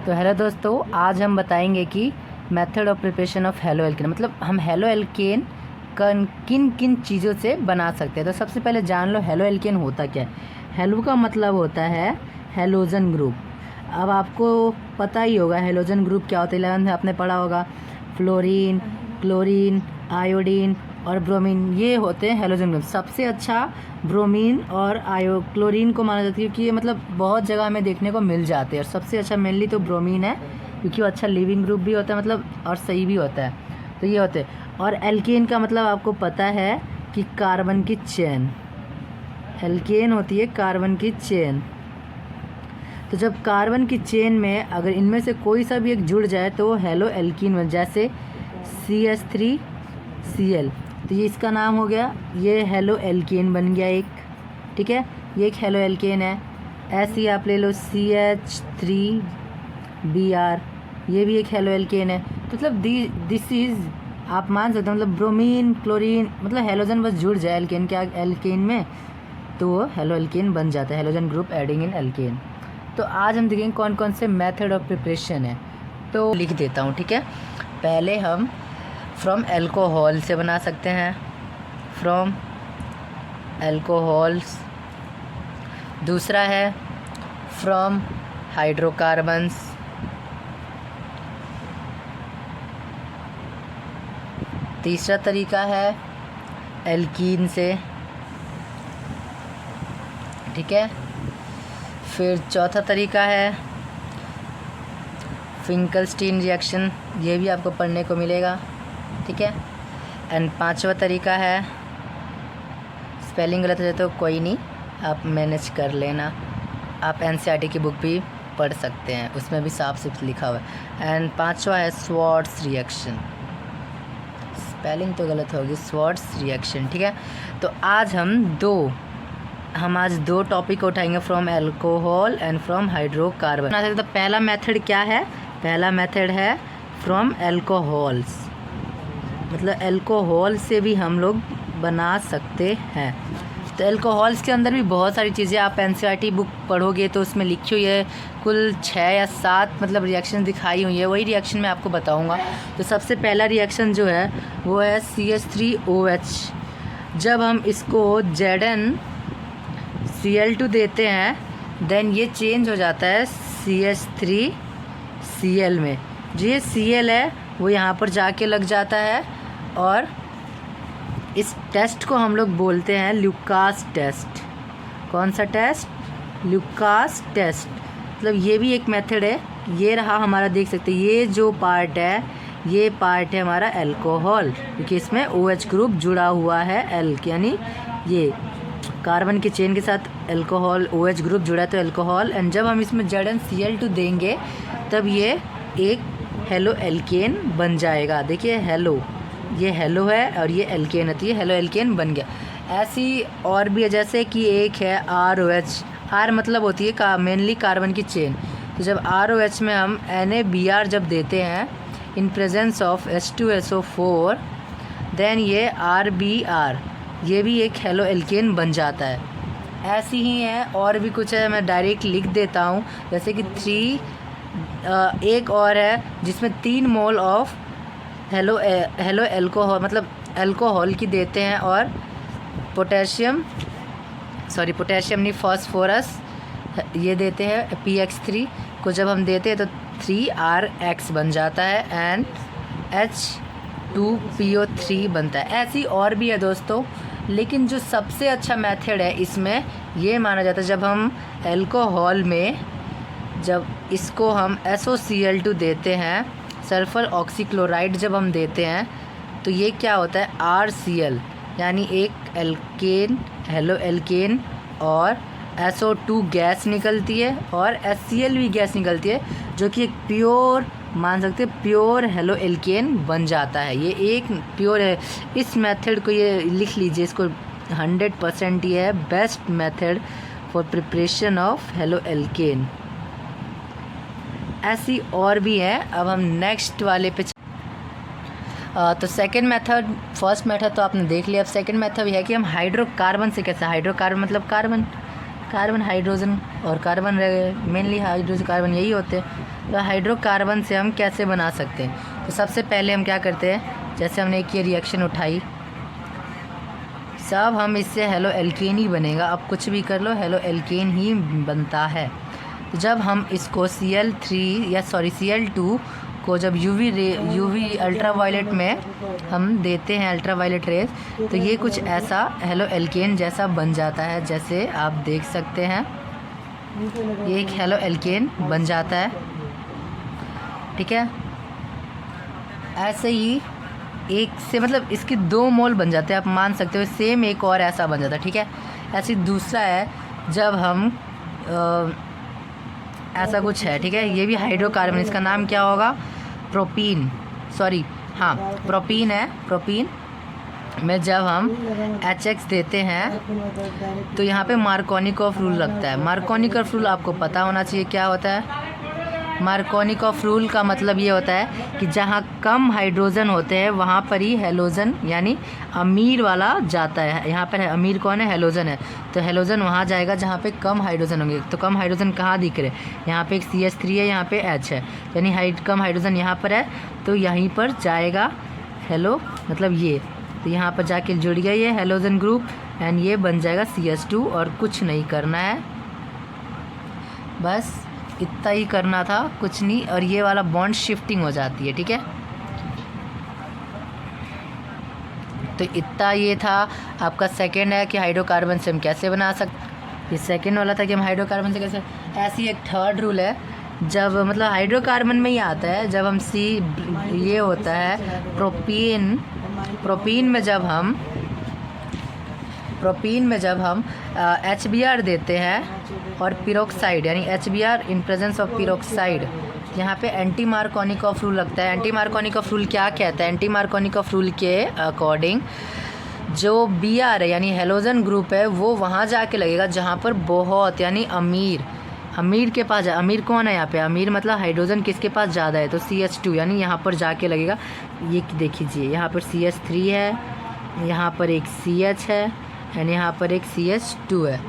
तो हेलो दोस्तों, आज हम बताएंगे कि method of preparation of halo alkane, मतलब हम हेलो एल्केन किन किन चीज़ों से बना सकते हैं। तो सबसे पहले जान लो हेलो एल्केन होता क्या है। हेलो का मतलब होता है हेलोजन ग्रुप। अब आपको पता ही होगा हेलोजन ग्रुप क्या होता है, 11th में आपने पढ़ा होगा। फ्लोरीन, क्लोरीन, आयोडीन और ब्रोमीन, ये होते हैं हेलोजन ग्रुप। सबसे अच्छा ब्रोमीन और क्लोरीन को माना जाता है क्योंकि ये मतलब बहुत जगह हमें देखने को मिल जाते हैं। और सबसे अच्छा मेनली तो ब्रोमीन है क्योंकि वो अच्छा लिविंग ग्रुप भी होता है, मतलब और सही भी होता है। तो ये होते हैं। और एल्केन का मतलब आपको पता है कि कार्बन की चेन, एल्केन होती है कार्बन की चेन। तो जब कार्बन की चेन में अगर इनमें से कोई सा भी एक जुड़ जाए तो वो हेलो एल्कीन बन, जैसे CH3Cl, तो ये इसका नाम हो गया, ये हेलो एल्केन बन गया एक। ठीक है, ये एक हेलो एल्केन है। ऐसे ही आप ले लो CH3Br, ये भी एक हेलो एल्केन है। तो मतलब दिस इज़, आप मान सकते हो, मतलब ब्रोमीन, क्लोरीन, मतलब हेलोजन बस जुड़ जाए एल्केन के एल्केन में तो वो हेलो एल्केन बन जाता है, halogen group adding in alkane. तो आज हम देखेंगे कौन कौन से मेथड ऑफ प्रिपरेशन है। तो लिख देता हूँ, ठीक है। पहले हम फ्रॉम एल्कोहल से बना सकते हैं, फ्रॉम एल्कोहल्स। दूसरा है फ्रॉम हाइड्रोकार्बन्स। तीसरा तरीका है एल्कीन से, ठीक है। फिर चौथा तरीका है फिंकलस्टीन रिएक्शन, ये भी आपको पढ़ने को मिलेगा, ठीक है। एंड पांचवा तरीका है, स्पेलिंग गलत है तो कोई नहीं, आप मैनेज कर लेना, आप NCERT की बुक भी पढ़ सकते हैं, उसमें भी साफ साफ लिखा हुआ है। एंड पांचवा है स्वार्ट्स रिएक्शन, स्पेलिंग तो गलत होगी, स्वार्ट्स रिएक्शन, ठीक है। तो आज हम आज दो टॉपिक उठाएंगे, from alcohol and from hydrocarbon. तो पहला मेथड क्या है, पहला मेथड है फ्रॉम एल्कोहल्स, मतलब एल्कोहल से भी हम लोग बना सकते हैं। तो एल्कोहल्स के अंदर भी बहुत सारी चीज़ें, आप NCERT बुक पढ़ोगे तो उसमें लिखी हुई है, कुल 6 या 7 मतलब रिएक्शन दिखाई हुई है, वही रिएक्शन मैं आपको बताऊंगा। तो सबसे पहला रिएक्शन जो है वो है CH3OH। जब हम इसको ZnCl2 देते हैं देन ये चेंज हो जाता है CH3Cl में। जो ये Cl है वो यहाँ पर जाके लग जाता है और इस टेस्ट को हम लोग बोलते हैं ल्यूकास टेस्ट। कौन सा टेस्ट? Lucas test. मतलब ये भी एक मेथड है। ये रहा हमारा, देख सकते हैं ये जो पार्ट है, ये पार्ट है हमारा एल्कोहल, क्योंकि इसमें OH ग्रुप जुड़ा हुआ है, यानी ये कार्बन की चेन के साथ एल्कोहल OH ग्रुप जुड़ा है तो एल्कोहल। एंड जब हम इसमें ZnCl2 देंगे तब ये एक हेलो एल्केन बन जाएगा। देखिए हेलो, ये हेलो है और ये एल्केन है, तो ये हेलो एल्केन बन गया। ऐसी और भी है, जैसे कि एक है ROH। R मतलब होती है मेनली कार्बन की चेन। तो जब ROH में हम NaBr जब देते हैं in presence of H2SO4 then ये RBr, ये भी एक हेलो एल्केन बन जाता है। ऐसी ही है और भी कुछ है, मैं डायरेक्ट लिख देता हूँ। जैसे कि एक और है जिसमें 3 मोल ऑफ हेलो एल्कोहल, मतलब एल्कोहल की देते हैं, और पोटेशियम नहीं, फास्फोरस ये देते हैं PX3 को जब हम देते हैं तो 3RX बन जाता है एंड H2PO3 बनता है। ऐसी और भी है दोस्तों, लेकिन जो सबसे अच्छा मेथड है इसमें ये माना जाता है, जब हम एल्कोहल में जब इसको हम SOCl2 देते हैं, सल्फर ऑक्सीक्लोराइड जब हम देते हैं तो ये क्या होता है RCl, यानी एक एल्केन, हेलो एल्केन, और SO2 गैस निकलती है और HCl भी गैस निकलती है, जो कि एक प्योर, मान सकते हैं प्योर हेलो एल्केन बन जाता है। ये एक प्योर है। इस मेथड को ये लिख लीजिए, इसको 100% ये है best method for preparation of halo alkane. ऐसी और भी है। अब हम नेक्स्ट वाले पे तो सेकंड मेथड, फर्स्ट मेथड तो आपने देख लिया। अब सेकंड मेथड है कि हम हाइड्रोकार्बन से कैसे, हाइड्रोकार्बन मतलब कार्बन, कार्बन, हाइड्रोजन और कार्बन, मेनली हाइड्रोजन कार्बन यही होते हैं। तो हाइड्रोकार्बन से हम कैसे बना सकते हैं? तो सबसे पहले हम क्या करते हैं, जैसे हमने एक ये रिएक्शन उठाई, सब हम इससे हेलो एल्केन ही बनेगा। अब कुछ भी कर लो, हेलो एल्केन ही बनता है। तो जब हम इसको Cl2 को जब यूवी अल्ट्रावायलेट में हम देते हैं, अल्ट्रावायलेट रेज, तो ये कुछ ऐसा हेलो एल्केन जैसा बन जाता है। जैसे आप देख सकते हैं ये एक हेलो एल्केन बन जाता है, ठीक है। ऐसे ही एक से मतलब इसके 2 मोल बन जाते हैं, आप मान सकते हो। सेम एक और ऐसा बन जाता है, ठीक है। ऐसे दूसरा है जब हम ऐसा कुछ है, ठीक है। ये भी हाइड्रोकार्बन, इसका नाम क्या होगा? प्रोपीन, प्रोपीन है। प्रोपीन में जब हम HX देते हैं तो यहाँ पे मार्कोनिकॉफ रूल लगता है। मार्कोनिकॉफ रूल आपको पता होना चाहिए क्या होता है। मार्कोनिकॉफ रूल का मतलब ये होता है कि जहाँ कम हाइड्रोजन होते हैं वहाँ पर ही हेलोजन यानी अमीर वाला जाता है। यहाँ पर अमीर कौन है? हेलोजन है। तो हेलोजन वहाँ जाएगा जहाँ पे कम हाइड्रोजन होंगे। तो कम हाइड्रोजन कहाँ दिख रहे? यहाँ पे एक CH3 है, यहाँ पे H है, यानी कम हाइड्रोजन यहाँ पर है, तो यहीं पर जाएगा हेलो, मतलब ये, तो यहाँ पर जाके जुड़ गया ये हेलोजन ग्रुप एंड ये बन जाएगा CH2। और कुछ नहीं करना है, बस इतना ही करना था, कुछ नहीं। और ये वाला बॉन्ड शिफ्टिंग हो जाती है, ठीक है। तो इतना ये था आपका सेकेंड है कि हाइड्रोकार्बन से हम कैसे बना सकते। ये सेकेंड वाला था कि हम हाइड्रोकार्बन से कैसे। ऐसी एक थर्ड रूल है, जब मतलब हाइड्रोकार्बन में ही आता है, जब हम ये होता है प्रोपीन में जब हम HBr देते हैं और पिरोक्साइड यानी HBr इन प्रेजेंस ऑफ पिरोक्साइड, यहाँ पे एंटी मार्कोनिकॉफ रूल लगता है। एंटी मार्कोनिकॉफ रूल क्या कहता है? एंटी मार्कोनिकॉफ रूल के अकॉर्डिंग जो Br है यानी हेलोजन ग्रुप है वो वहाँ जाके लगेगा जहाँ पर बहुत यानी अमीर के पास। अमीर कौन है यहाँ पे? अमीर मतलब हाइड्रोजन किसके पास ज़्यादा है? तो CH2 यानी यहाँ पर जाके लगेगा। ये देखिए यहाँ पर CH3 है, यहाँ पर एक CH है यानी यहाँ पर एक CH2 है।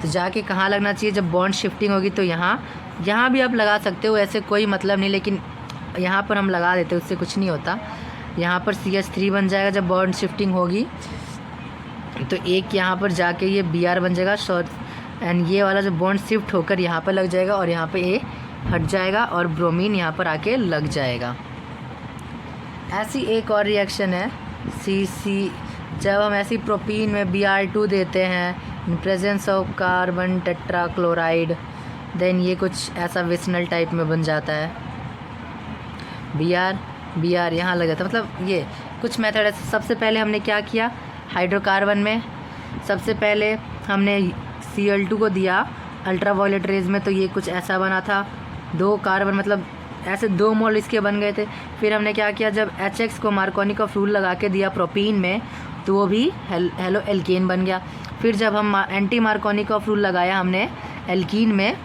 तो जाके कहाँ लगना चाहिए? जब बॉन्ड शिफ्टिंग होगी तो यहाँ भी आप लगा सकते हो, ऐसे कोई मतलब नहीं, लेकिन यहाँ पर हम लगा देते हैं, उससे कुछ नहीं होता। यहाँ पर CH3 बन जाएगा जब बॉन्ड शिफ्टिंग होगी, तो एक यहाँ पर जाके ये Br बन जाएगा एंड ये वाला जो बॉन्ड शिफ्ट होकर यहाँ पर लग जाएगा और यहाँ पे A हट जाएगा और ब्रोमीन यहाँ पर आके लग जाएगा। ऐसी एक और रिएक्शन है CC, जब हम ऐसी प्रोपीन में Br2 देते हैं in presence of carbon tetrachloride, then ये कुछ ऐसा विस्नल टाइप में बन जाता है। Br यहाँ लग जाता है, मतलब ये कुछ मेथड है। सबसे पहले हमने क्या किया? हाइड्रोकार्बन में सबसे पहले हमने Cl2 को दिया अल्ट्रावायलेट रेज में, तो ये कुछ ऐसा बना था। 2 कार्बन मतलब ऐसे 2 मोल इसके बन गए थे। फिर हमने क्या किया? जब HX को मार्कोनिकॉफ रूल लगा के दिया प्रोपीन में, तो वो भी हेलो एल्केन बन गया। फिर जब हम एंटी मार्कोनिकॉफ रूल लगाया हमने एल्कीन में,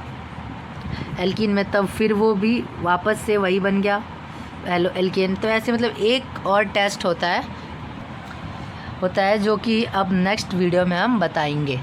तब फिर वो भी वापस से वही बन गया हेलो एल्केन। तो ऐसे मतलब एक और टेस्ट होता है जो कि अब नेक्स्ट वीडियो में हम बताएंगे।